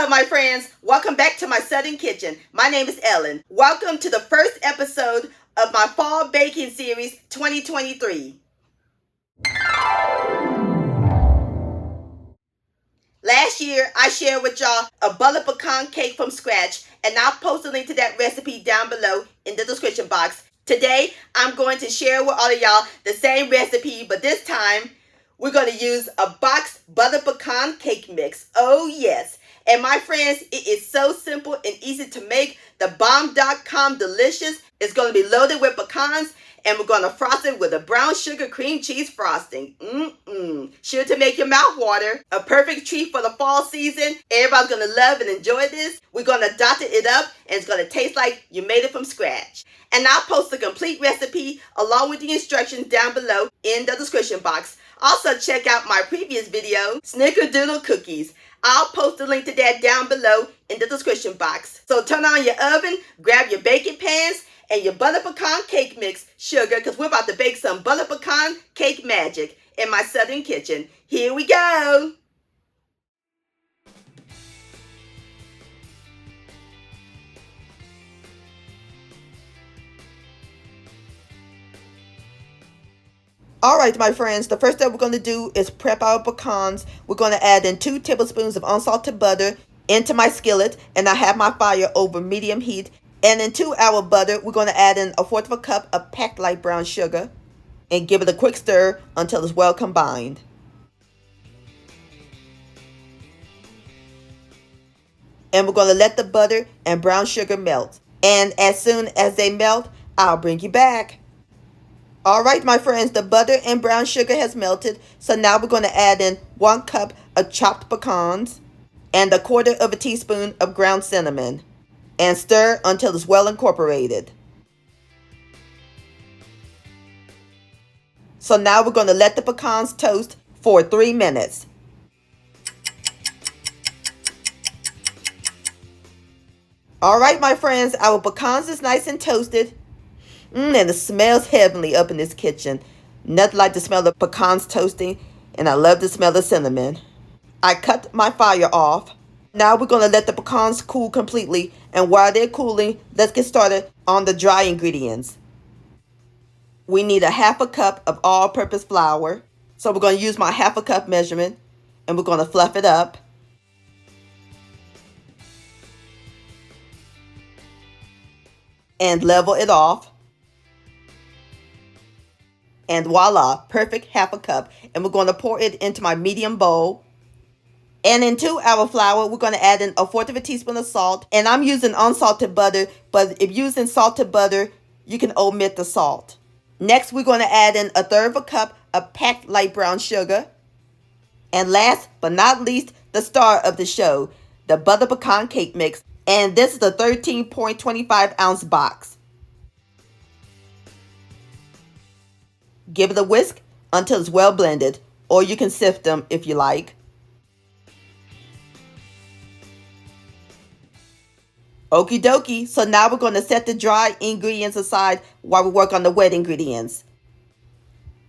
Hello, my friends. Welcome back to my Southern Kitchen. My name is Ellen. Welcome to the first episode of my Fall Baking Series 2023. Last year, I shared with y'all a butter pecan cake from scratch, and I'll post a link to that recipe down below in the description box. Today, I'm going to share with all of y'all the same recipe, but this time, we're going to use a boxed butter pecan cake mix. Oh, yes. And my friends, it is so simple and easy to make. The bomb.com delicious is going to be loaded with pecans, and we're going to frost it with a brown sugar cream cheese frosting. Sure to make your mouth water. A perfect treat for the fall season. Everybody's going to love and enjoy this. We're going to dot it up, and it's going to taste like you made it from scratch. And I'll post the complete recipe along with the instructions down below in the description box. Also, check out my previous video, Snickerdoodle Cookies. I'll post a link to that down below in the description box. So turn on your oven, grab your baking pans, and your butter pecan cake mix sugar, because we're about to bake some butter pecan cake magic in my Southern kitchen. Here we go. Alright, my friends, the first step we're going to do is prep our pecans. We're going to add in 2 tablespoons of unsalted butter into my skillet, and I have my fire over medium heat. And into our butter, we're going to add in 1/4 cup of packed light brown sugar and give it a quick stir until it's well combined. And we're going to let the butter and brown sugar melt. And as soon as they melt, I'll bring you back. Alright, my friends, the butter and brown sugar has melted. So now we're going to add in 1 cup of chopped pecans and 1/4 teaspoon of ground cinnamon. And stir until it's well incorporated. So now we're going to let the pecans toast for 3 minutes. Alright, my friends, our pecans is nice and toasted. And it smells heavenly up in this kitchen. Nothing like the smell of pecans toasting, and I love the smell of cinnamon. I cut my fire off. Now we're going to let the pecans cool completely, and while they're cooling, let's get started on the dry ingredients. We need 1/2 cup of all-purpose flour, so we're going to use my 1/2 cup measurement, and we're going to fluff it up. And level it off. And voila, perfect 1/2 cup. And we're going to pour it into my medium bowl. And into our flour, we're going to add in 1/4 teaspoon of salt. And I'm using unsalted butter, but if using salted butter, you can omit the salt. Next, we're going to add in 1/3 cup of packed light brown sugar. And last but not least, the star of the show, the butter pecan cake mix. And this is a 13.25 ounce box. Give it a whisk until it's well blended, or you can sift them if you like. Okie dokie, so now we're going to set the dry ingredients aside while we work on the wet ingredients.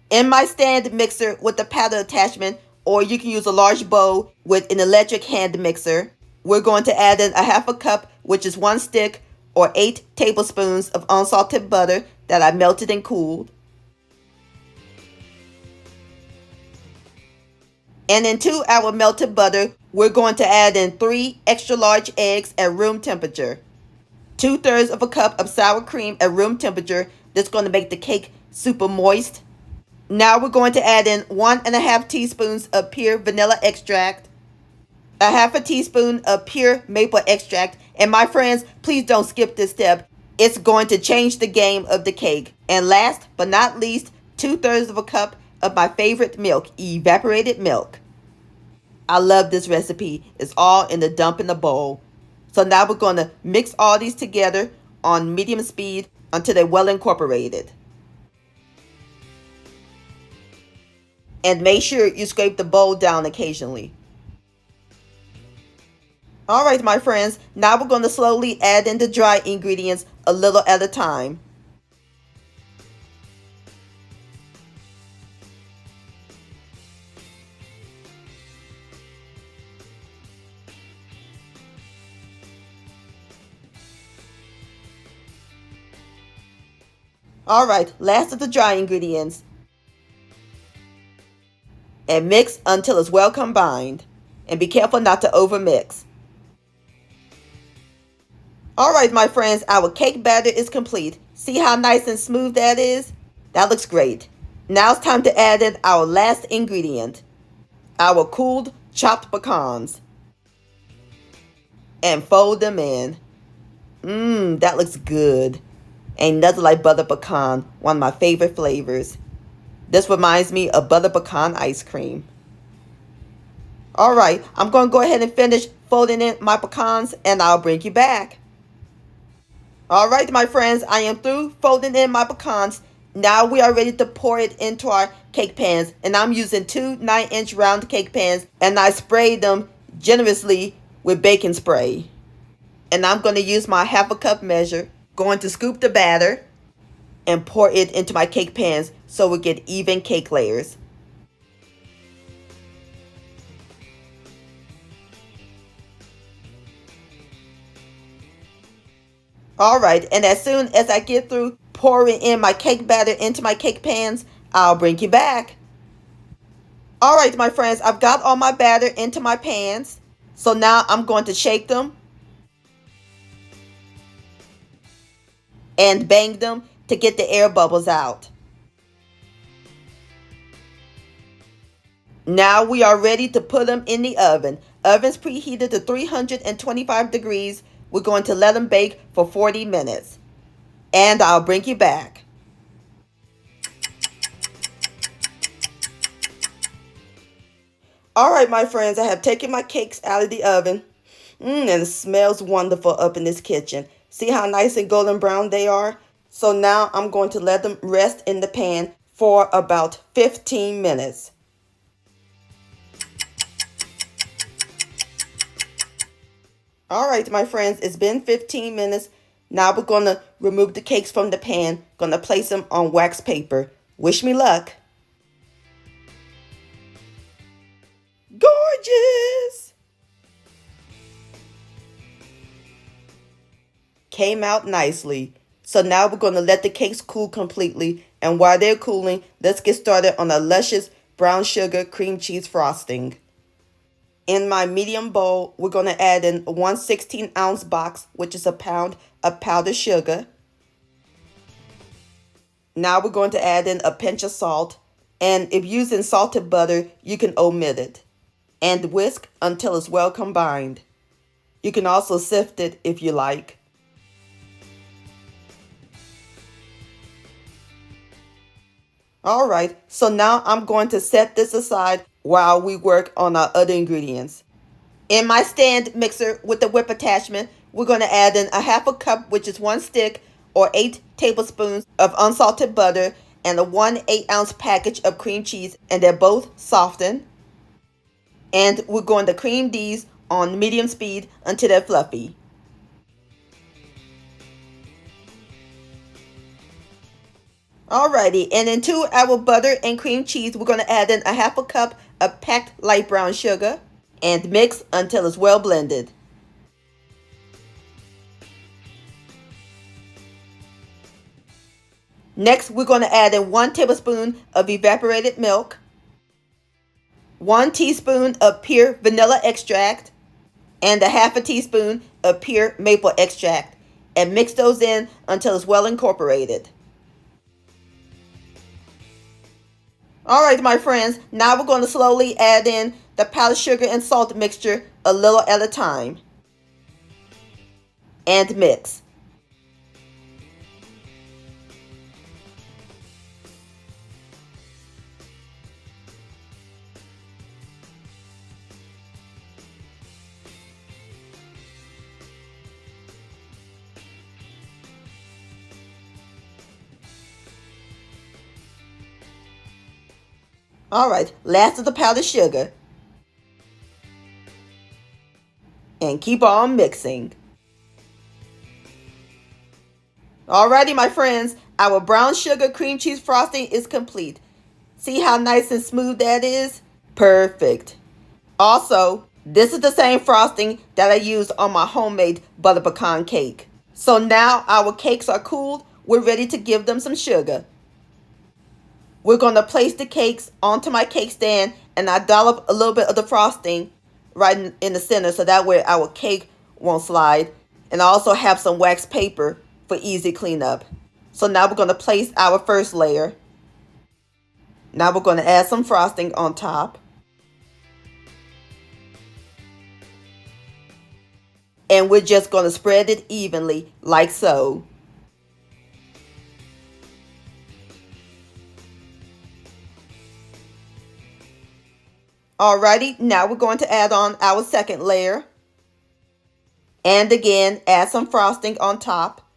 In my stand mixer with the paddle attachment, or you can use a large bowl with an electric hand mixer, we're going to add in 1/2 cup, which is 1 stick, or 8 tablespoons of unsalted butter that I melted and cooled. And into our melted butter, we're going to add in 3 extra large eggs at room temperature. 2/3 cup of sour cream at room temperature. That's going to make the cake super moist. Now we're going to add in 1.5 teaspoons of pure vanilla extract. 1/2 teaspoon of pure maple extract. And my friends, please don't skip this step. It's going to change the game of the cake. And last but not least, 2/3 cup of my favorite milk, evaporated milk. I love this recipe. It's all in the dump in the bowl. So now we're going to mix all these together on medium speed until they're well incorporated. And make sure you scrape the bowl down occasionally. Alright, my friends, now we're going to slowly add in the dry ingredients a little at a time. Alright, last of the dry ingredients. And mix until it's well combined. And be careful not to overmix. Alright, my friends, our cake batter is complete. See how nice and smooth that is? That looks great. Now it's time to add in our last ingredient, our cooled chopped pecans. And fold them in. That looks good. Ain't nothing like butter pecan, one of my favorite flavors. This reminds me of butter pecan ice cream. Alright, I'm going to go ahead and finish folding in my pecans and I'll bring you back. Alright, my friends, I am through folding in my pecans. Now we are ready to pour it into our cake pans. And I'm using two 9-inch round cake pans and I sprayed them generously with baking spray. And I'm going to use my half a cup measure. Going to scoop the batter and pour it into my cake pans so we get even cake layers. Alright, and as soon as I get through pouring in my cake batter into my cake pans, I'll bring you back. Alright, my friends, I've got all my batter into my pans. So now I'm going to shake them and bang them to get the air bubbles out. Now we are ready to put them in the oven. Oven's preheated to 325 degrees. We're going to let them bake for 40 minutes. And I'll bring you back. Alright, my friends, I have taken my cakes out of the oven. And it smells wonderful up in this kitchen. See how nice and golden brown they are? So now I'm going to let them rest in the pan for about 15 minutes. Alright, my friends, it's been 15 minutes. Now we're going to remove the cakes from the pan. Going to place them on wax paper. Wish me luck. Gorgeous! Came out nicely. So now we're going to let the cakes cool completely. And while they're cooling, let's get started on a luscious brown sugar cream cheese frosting. In my medium bowl, we're going to add in 1 16-ounce box, which is a pound of powdered sugar. Now we're going to add in a pinch of salt. And if using salted butter, you can omit it. And whisk until it's well combined. You can also sift it if you like. Alright, so now I'm going to set this aside while we work on our other ingredients. In my stand mixer with the whip attachment, we're going to add in a half a cup, which is 1 stick, or 8 tablespoons of unsalted butter, and a 1 8-ounce package of cream cheese, and they're both softened. And we're going to cream these on medium speed until they're fluffy. Alrighty, and into our butter and cream cheese, we're going to add in a half a cup of packed light brown sugar and mix until it's well blended. Next, we're going to add in 1 tablespoon of evaporated milk, 1 teaspoon of pure vanilla extract, and a half a teaspoon of pure maple extract, and mix those in until it's well incorporated. Alright, my friends, now we're going to slowly add in the powdered sugar and salt mixture a little at a time. And mix. Alright, last of the powdered sugar. And keep on mixing. Alrighty, my friends, our brown sugar cream cheese frosting is complete. See how nice and smooth that is? Perfect. Also, this is the same frosting that I used on my homemade butter pecan cake. So now our cakes are cooled. we're ready to give them some sugar. We're going to place the cakes onto my cake stand, and I dollop a little bit of the frosting right in the center so that way our cake won't slide. And I also have some wax paper for easy cleanup. So now we're going to place our first layer. Now we're going to add some frosting on top. And we're just going to spread it evenly like so. Alrighty, now we're going to add on our second layer. And again, add some frosting on top.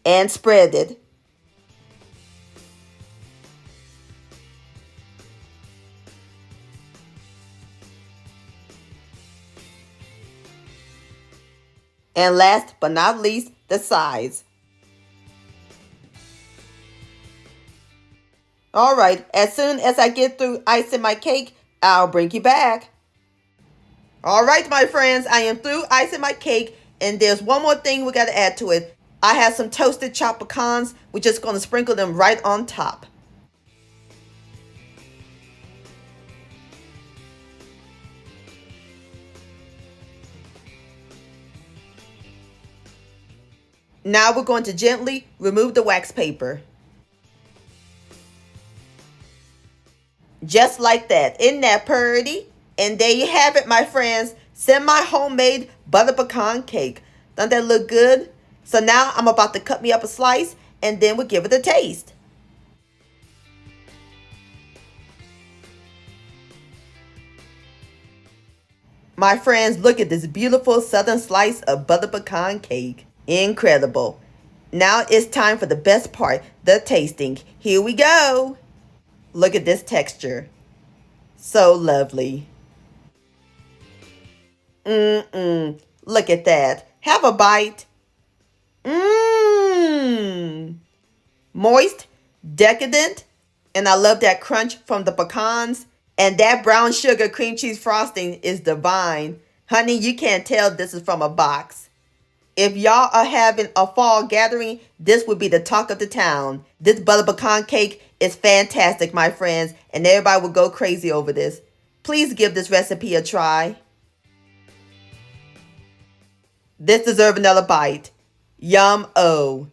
And spread it. And last but not least, the sides. Alright, as soon as I get through icing my cake, I'll bring you back. Alright, my friends, I am through icing my cake, and there's one more thing we got to add to it. I have some toasted chopped pecans. We're just going to sprinkle them right on top. Now we're going to gently remove the wax paper. Just like that. Isn't that pretty? And there you have it, my friends. Semi-homemade butter pecan cake. Doesn't that look good? So now I'm about to cut me up a slice, and then we'll give it a taste. My friends, look at this beautiful southern slice of butter pecan cake. Incredible. Now it's time for the best part, the tasting. Here we go. Look at this texture. So lovely. Look at that. Have a bite. Moist, decadent, and I love that crunch from the pecans. And that brown sugar cream cheese frosting is divine. Honey, you can't tell this is from a box. If y'all are having a fall gathering, this would be the talk of the town. This butter pecan cake is fantastic, my friends, and everybody will go crazy over this. Please give this recipe a try. This deserves another bite. Yum-o.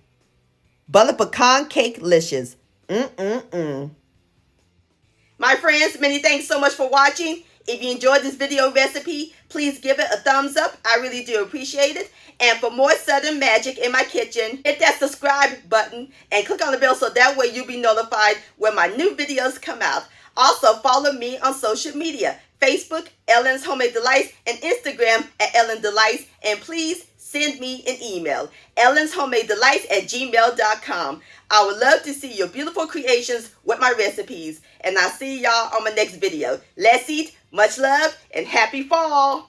Butter pecan cake luscious. My friends, many thanks so much for watching. If you enjoyed this video recipe, please give it a thumbs up. I really do appreciate it. And for more Southern magic in my kitchen, hit that subscribe button and click on the bell so that way you'll be notified when my new videos come out. Also, follow me on social media, Facebook, Ellen's Homemade Delights, and Instagram at Ellen Delights. And please send me an email, ellenshomemadedelights@gmail.com. I would love to see your beautiful creations with my recipes. And I'll see y'all on my next video. Let's eat, much love, and happy fall.